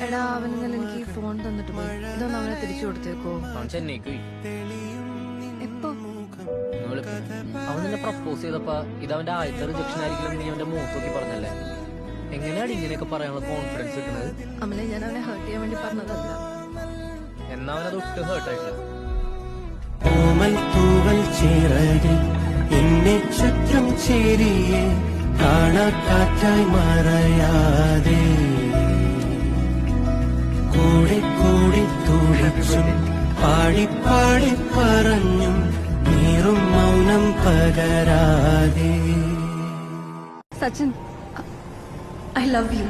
എടാ അവൻ ഇന്നലെ എനിക്ക് ഈ ഫോൺ തന്നിട്ട് പോയി. ഇതൊന്നും അവനെ തിരിച്ചു കൊടുത്തേക്കോ? അവൻ ചെന്നൈക്ക് പോയി. എപ്പോ? അവൻ നിന്നെ പ്രപ്പോസ് ചെയ്തപ്പോ ഇതവന്റെ ആദ്യത്തെ റിജക്ഷൻ ആയിരിക്കും നീ അവന്റെ മുഖത്ത് നോക്കി പറഞ്ഞല്ലേ. എങ്ങനെയാണ് ഇങ്ങനെയൊക്കെ പറയാനുള്ള കോൺഫിഡൻസ് കിട്ടുന്നത്? അമലെ, ഞാൻ അവനെ ഹേർട്ട് ചെയ്യാൻ വേണ്ടി പറഞ്ഞതല്ല. എന്നാ അവനത് ഒട്ടും ഹേർട്ടായിട്ടില്ല. ഓമൽ തൂവൽ ചിറകിൽ എന്നെ ചുറ്റും ചേരിയെ കാണാക്കാറ്റായി മറയാതെ കൂടെ കൂടെ തുടിച്ചും പാടി പാടി പറഞ്ഞും നീറും മൗനം പകരാതെ. Sachin, I love you.